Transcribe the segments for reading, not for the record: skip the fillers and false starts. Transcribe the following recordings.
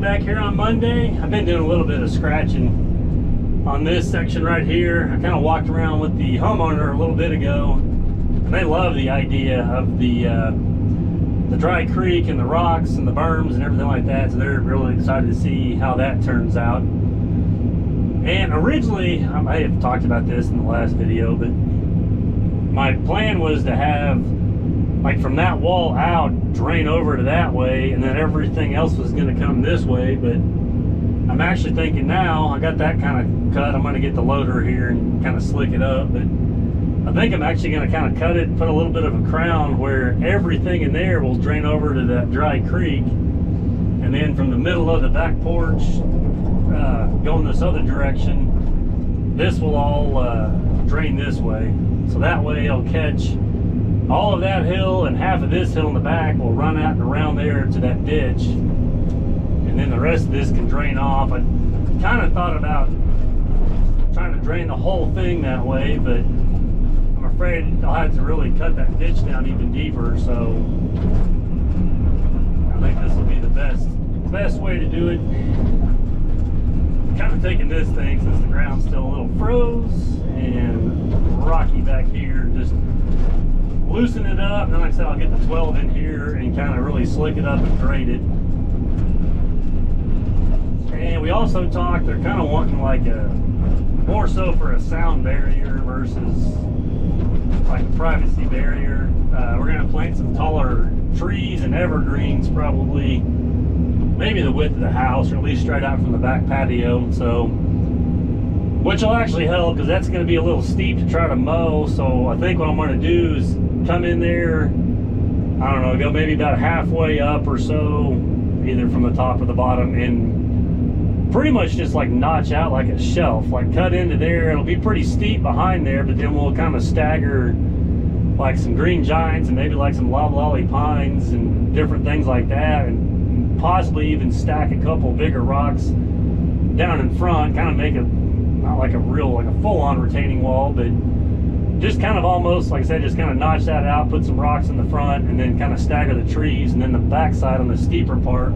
back here on Monday. I've been doing a little bit of scratching on this section right here. I kind of walked around with the homeowner a little bit ago, and they love the idea of the dry creek and the rocks and the berms and everything like that. So they're really excited to see how that turns out. And originally, I may have talked about this in the last video, but my plan was to have, like, from that wall out, drain over to that way, and then everything else was going to come this way. But I'm actually thinking now, I got that kind of cut, I'm going to get the loader here and kind of slick it up. But I think I'm actually going to kind of cut it, put a little bit of a crown where everything in there will drain over to that dry creek. And then from the middle of the back porch, going this other direction, this will all drain this way. So that way it'll catch all of that hill, and half of this hill in the back will run out and around there to that ditch. And then the rest of this can drain off. I kind of thought about trying to drain the whole thing that way, but I'm afraid I'll have to really cut that ditch down even deeper. So I think this will be the best way to do it. Kind of taking this thing, since the ground's still a little froze and rocky back here, just loosen it up. And then, like I said, I'll get the 12 in here and kind of really slick it up and grade it. And we also talked, they're kind of wanting like a more so for a sound barrier versus like a privacy barrier. We're going to plant some taller trees and evergreens, probably maybe the width of the house, or at least straight out from the back patio. So, which will actually help, because that's going to be a little steep to try to mow. So I think what I'm going to do is come in there, I don't know, go maybe about halfway up or so, either from the top or the bottom, and pretty much just like notch out like a shelf, like cut into there. It'll be pretty steep behind there, but then we'll kind of stagger like some green giants and maybe like some loblolly pines and different things like that, and possibly even stack a couple bigger rocks down in front, kind of make it not like a real, like a full-on retaining wall, but just kind of almost, like I said, just kind of notch that out, put some rocks in the front, and then kind of stagger the trees. And then the backside on the steeper part,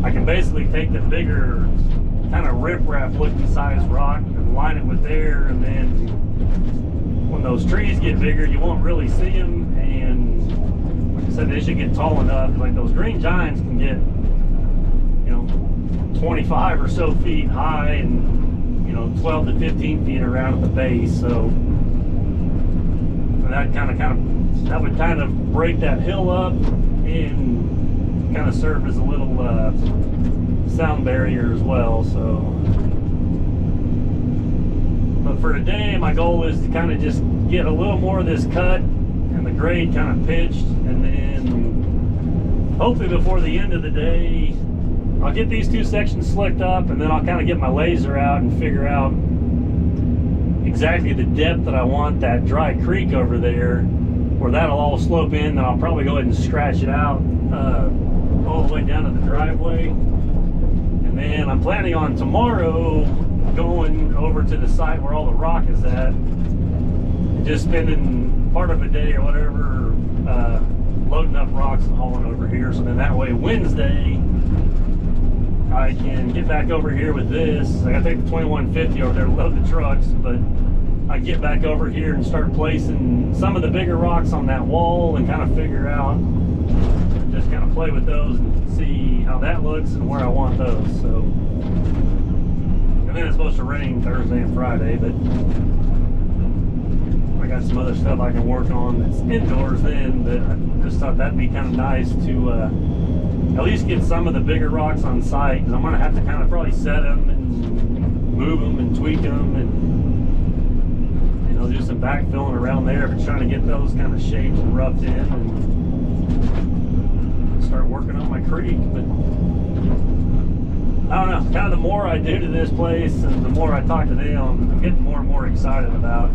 I can basically take the bigger kind of riprap looking size rock and line it with there, and then when those trees get bigger, you won't really see them. And like I said, they should get tall enough, like those green giants can get, 25 or so feet high, and 12 to 15 feet around at the base. So that that would kind of break that hill up and kind of serve as a little sound barrier as well. So, but for today, my goal is to kind of just get a little more of this cut and the grade kind of pitched, and then hopefully before the end of the day, I'll get these two sections slicked up, and then I'll kind of get my laser out and figure out exactly the depth that I want that dry creek over there, where that'll all slope in. Then I'll probably go ahead and scratch it out all the way down to the driveway. And then I'm planning on tomorrow going over to the site where all the rock is at, and just spending part of a day or whatever loading up rocks and hauling over here. So then that way Wednesday I can get back over here with this. I gotta take the 2150 over there to load the trucks, but I get back over here and start placing some of the bigger rocks on that wall and kind of figure out, just kind of play with those and see how that looks and where I want those. So, and then it's supposed to rain Thursday and Friday, but I got some other stuff I can work on that's indoors then, but I just thought that'd be kind of nice to at least get some of the bigger rocks on site, because I'm going to have to kind of probably set them and move them and tweak them and do some backfilling around there, but trying to get those kind of shaped and roughed in and start working on my creek. But I don't know, kind of the more I do to this place and the more I talk to them, I'm getting more and more excited about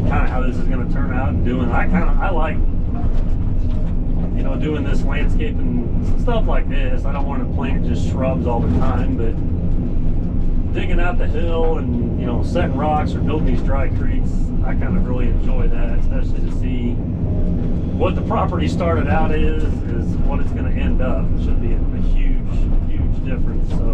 kind of how this is going to turn out and doing. I like doing this landscaping stuff like this. I don't want to plant just shrubs all the time, but digging out the hill and setting rocks or building these dry creeks, I kind of really enjoy that, especially to see what the property started out is what it's going to end opened up, it should be a huge difference. So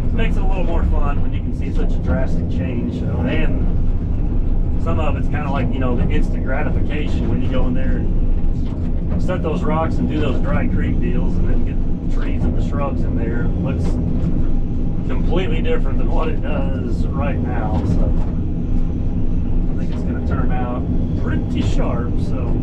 it makes it a little more fun when you can see such a drastic change. And some of it's kind of like, you know, the instant gratification when you go in there and set those rocks and do those dry creek deals, and then get the trees and the shrubs in there. It looks completely different than what it does right now. So I think it's going to turn out pretty sharp. So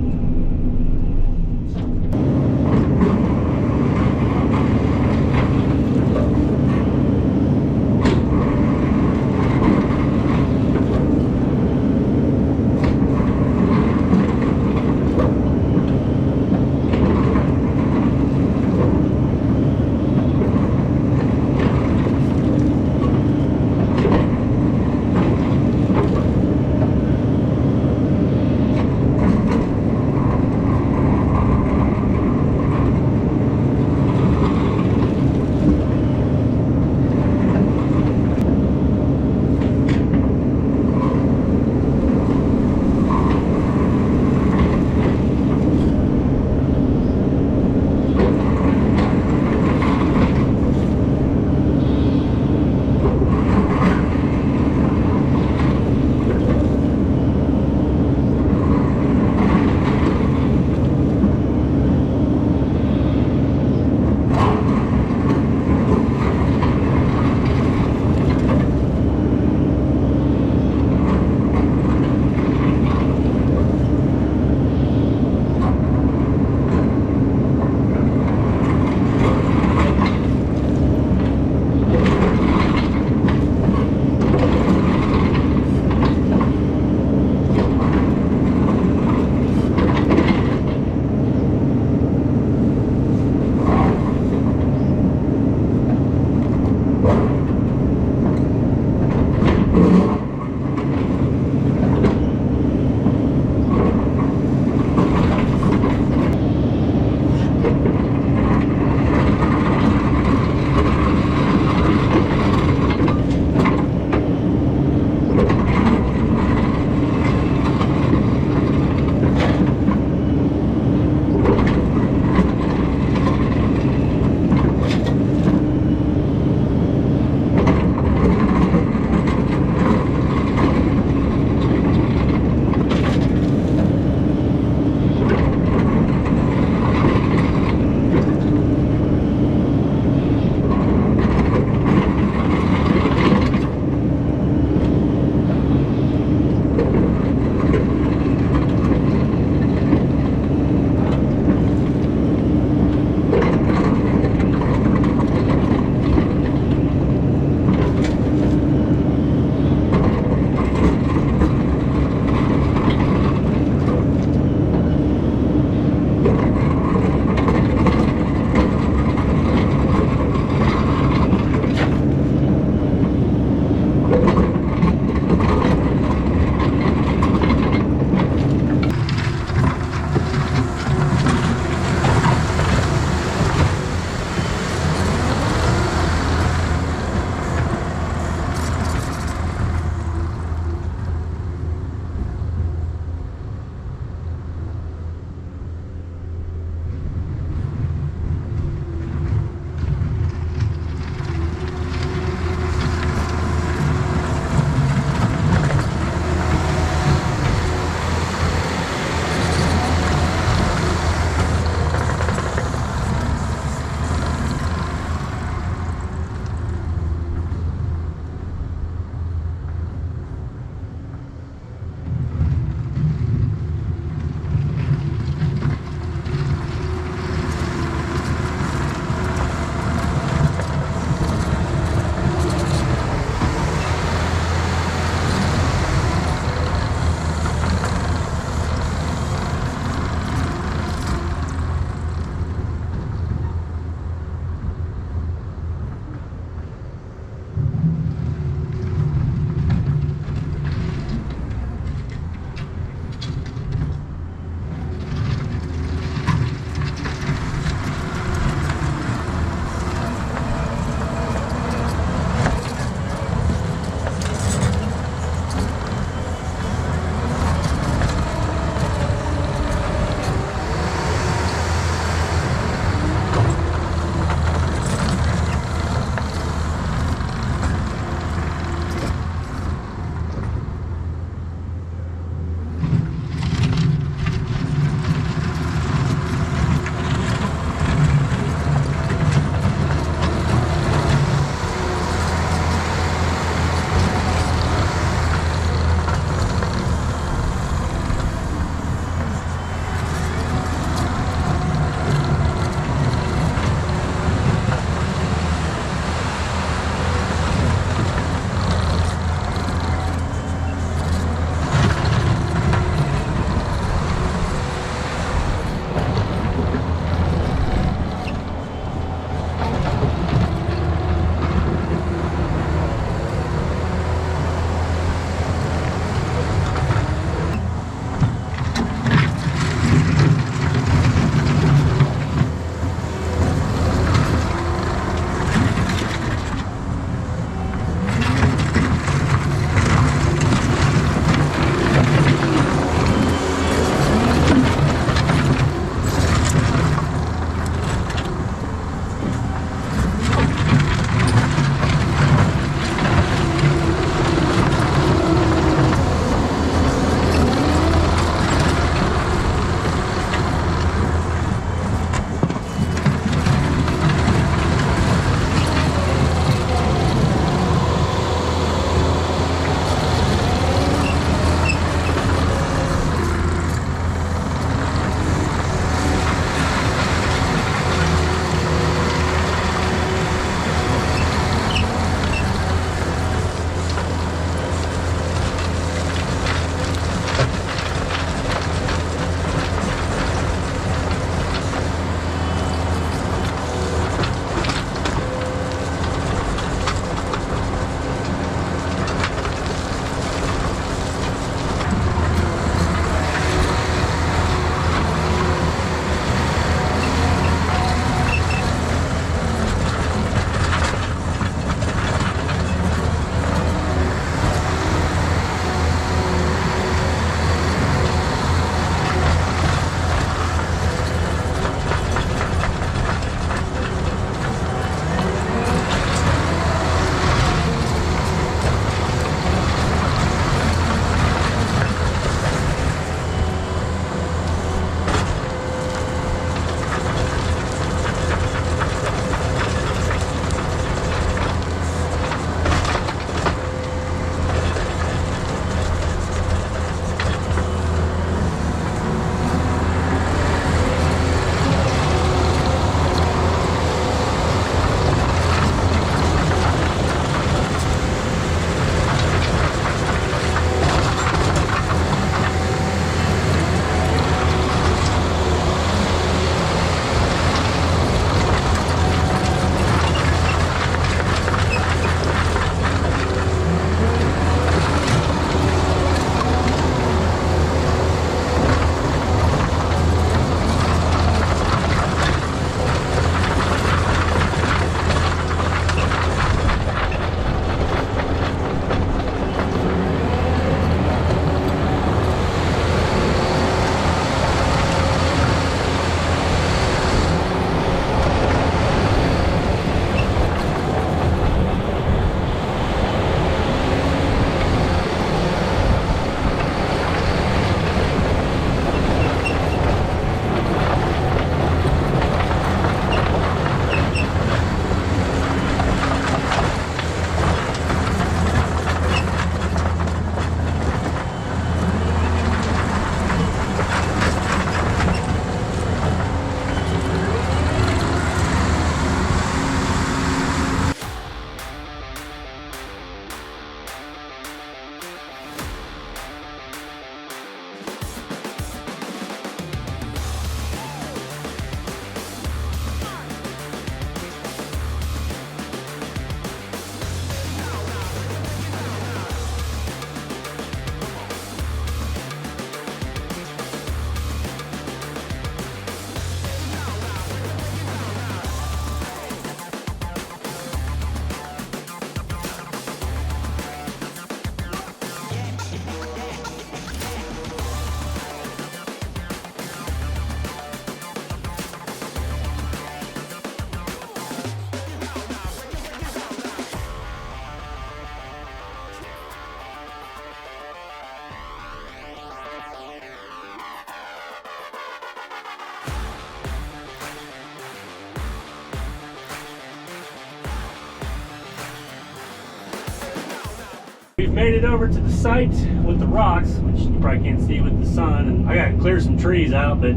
we've made it over to the site with the rocks, which you probably can't see with the sun, and I gotta clear some trees out, but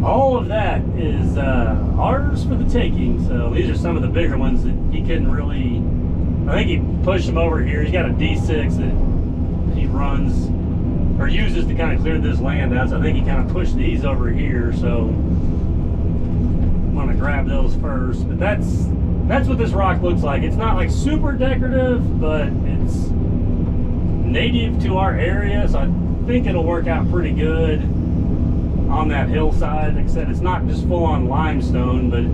all of that is ours for the taking. So these are some of the bigger ones that he couldn't really, I think he pushed them over here. He's got a D6 that he runs or uses to kind of clear this land out, so I think he kind of pushed these over here, so I'm gonna grab those first. But that's what this rock looks like. It's not like super decorative, but it's native to our area, so I think it'll work out pretty good on that hillside. Like I said, it's not just full-on limestone, but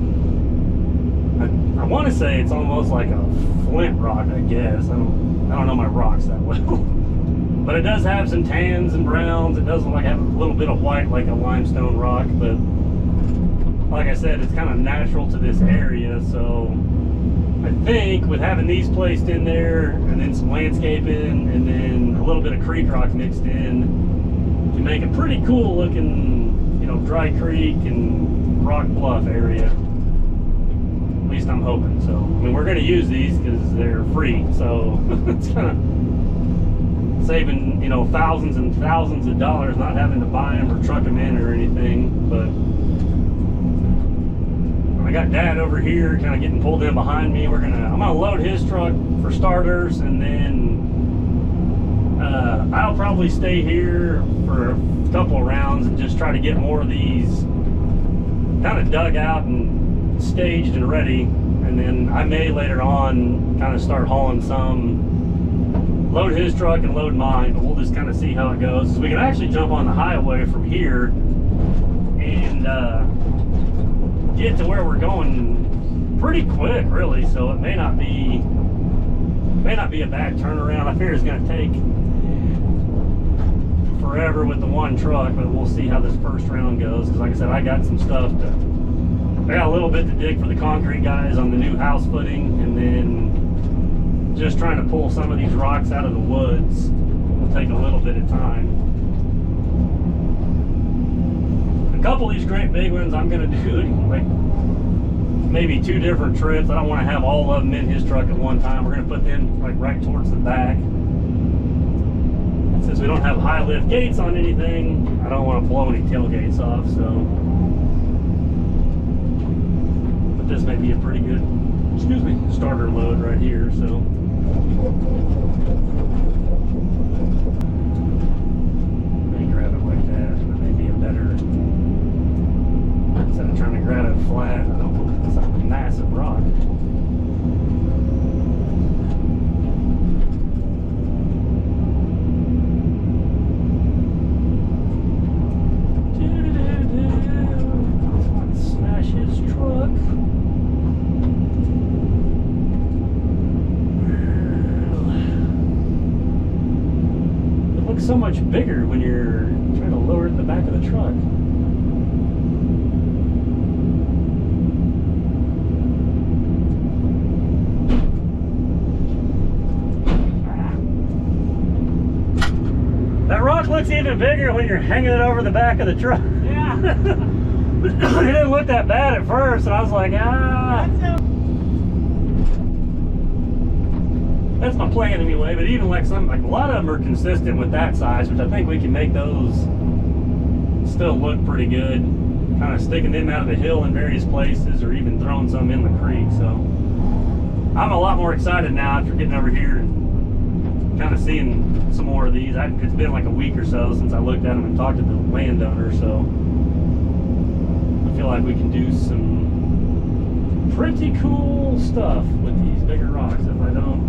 I want to say it's almost like a flint rock, I guess. I don't know my rocks that well. But it does have some tans and browns. It does look like have a little bit of white like a limestone rock, but like I said, it's kind of natural to this area. So I think with having these placed in there and then some landscaping and then a little bit of creek rock mixed in, you make a pretty cool looking, you know, dry creek and rock bluff area. At least I'm hoping. So I mean, we're going to use these because they're free, so it's kind of saving, you know, thousands and thousands of dollars not having to buy them or truck them in or anything. But I got Dad over here kind of getting pulled in behind me. I'm gonna load his truck for starters, and then I'll probably stay here for a couple of rounds and just try to get more of these kind of dug out and staged and ready. And then I may later on kind of start hauling some, load his truck and load mine, but we'll just kind of see how it goes. So we can actually jump on the highway from here and get to where we're going pretty quick, really. So it may not be a bad turnaround. I figure it's going to take forever with the one truck, but we'll see how this first round goes. Because like I said, I got some stuff I got a little bit to dig for the concrete guys on the new house footing, and then just trying to pull some of these rocks out of the woods will take a little bit of time. A couple of these great big ones I'm going to do like maybe 2 different trips. I don't want to have all of them in his truck at one time. We're going to put them like right towards the back. And since we don't have high lift gates on anything, I don't want to blow any tailgates off. So, but this may be a pretty good, excuse me, starter load right here. So. Let me grab it like that. That may be a better. Instead of trying to grab it flat, I don't want it's like a massive rock. Smash his truck. It looks so much bigger when you're trying to lower it in the back of the truck. Looks even bigger when you're hanging it over the back of the truck. Yeah. It didn't look that bad at first, and I was like, that's my plan anyway. But even like a lot of them are consistent with that size, which I think we can make those still look pretty good. Kind of sticking them out of the hill in various places, or even throwing some in the creek. So I'm a lot more excited now after getting over here and kind of seeing some more of these. It's been like a week or so since I looked at them and talked to the landowner, so I feel like we can do some pretty cool stuff with these bigger rocks if I don't.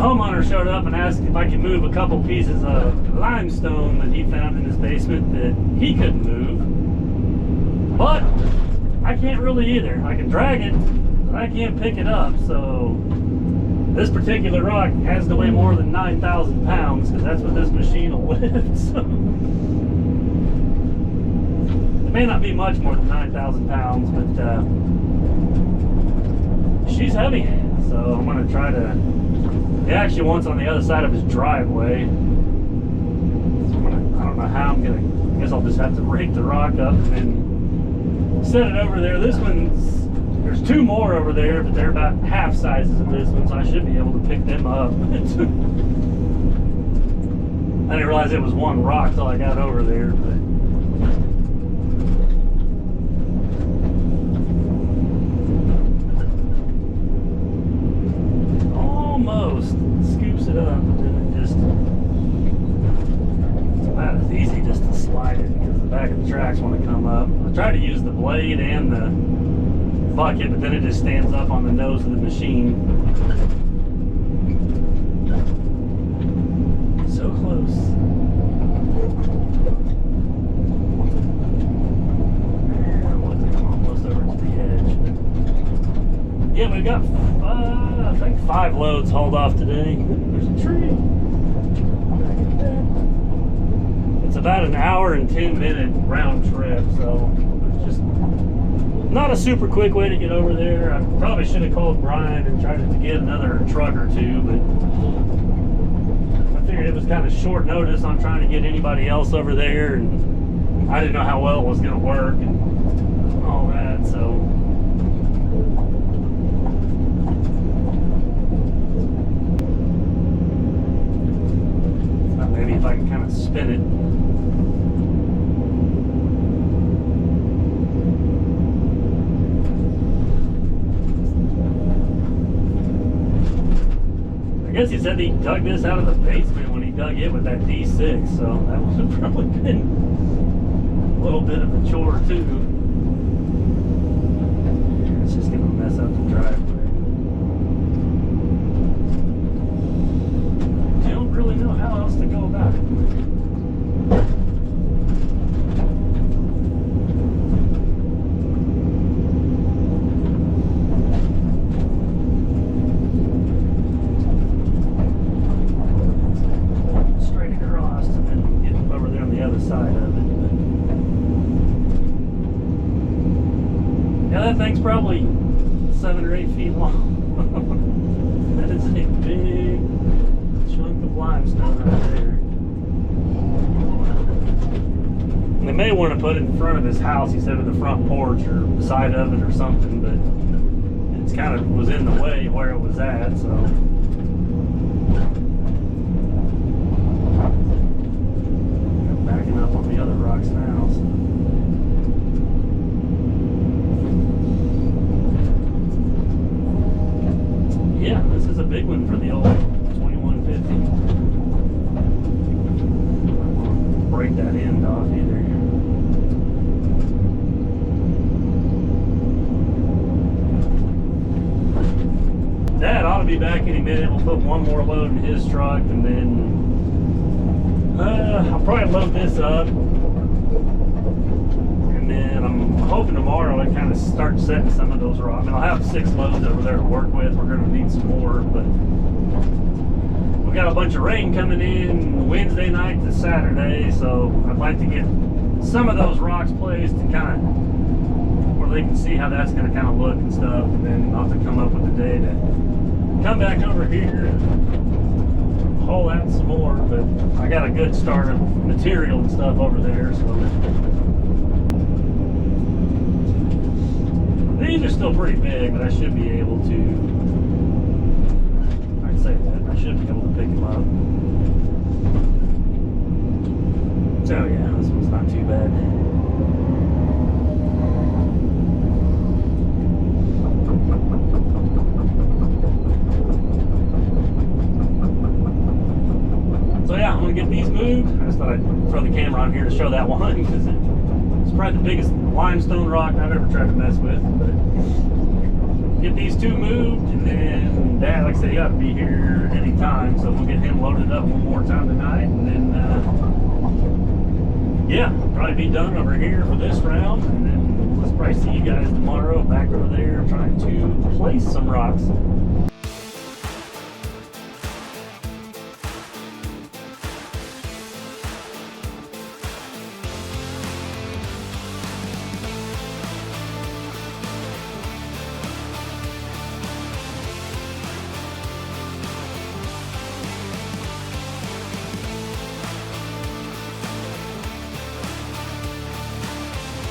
homeowner showed up and asked if I could move a couple pieces of limestone that he found in his basement that he couldn't move. But I can't really either. I can drag it, but I can't pick it up. So this particular rock has to weigh more than 9,000 pounds because that's what this machine will lift. So it may not be much more than 9,000 pounds, but she's heavy. So I'm going to try to... He actually wants on the other side of his driveway. So I don't know how I'm going to... I guess I'll just have to rake the rock up and then set it over there. This one's... There's two more over there, but they're about half sizes of this one, so I should be able to pick them up. I didn't realize it was one rock till I got over there, but... Almost scoops it up, but then it just the back of the tracks want to come up. I try to use the blade and the bucket, but then it just stands up on the nose of the machine. So close. Almost over to the edge. But yeah, we've got, I think 5 loads hauled off today. There's a tree. It's about an hour and 10-minute round trip, so it's just not a super quick way to get over there. I probably should have called Brian and tried to get another truck or two, but I figured it was kind of short notice on trying to get anybody else over there, and I didn't know how well it was going to work and all that, so. Maybe if I can kind of spin it. I guess he said he dug this out of the basement when he dug it with that D6, so that would have probably been a little bit of a chore too. It's just gonna mess up the driveway. I don't really know how else to go about it. That thing's probably 7 or 8 feet long. That is a big chunk of limestone right there. They may want to put it in front of his house, he said, in the front porch or the side of it or something, but it's kind of was in the way where it was at, so. Backing up on the other rocks now. So. Yeah, this is a big one for the old 2150. Break that end off either. Dad ought to be back any minute. We'll put one more load in his truck and then I'll probably load this up. And then I'm hoping tomorrow I kind of start setting some of those rocks. I mean, I'll have 6 loads over there to work with. We're going to need some more, but we got a bunch of rain coming in Wednesday night to Saturday, so I'd like to get some of those rocks placed and kind of where they can see how that's going to kind of look and stuff, and then I'll have to come up with a day to come back over here and haul out some more, but I got a good start of material and stuff over there, so. These are still pretty big, but I should be able to, I'd say that, I should be able to pick them up. So yeah, this one's not too bad. So yeah, I'm gonna get these moved. I just thought I'd throw the camera on here to show that one, because it's probably the biggest limestone rock I've ever tried to mess with. But get these 2 moved, and then Dad, like I said, he ought to be here anytime, so we'll get him loaded up one more time tonight, and then yeah, probably be done over here for this round, and then let's probably see you guys tomorrow back over there trying to place some rocks.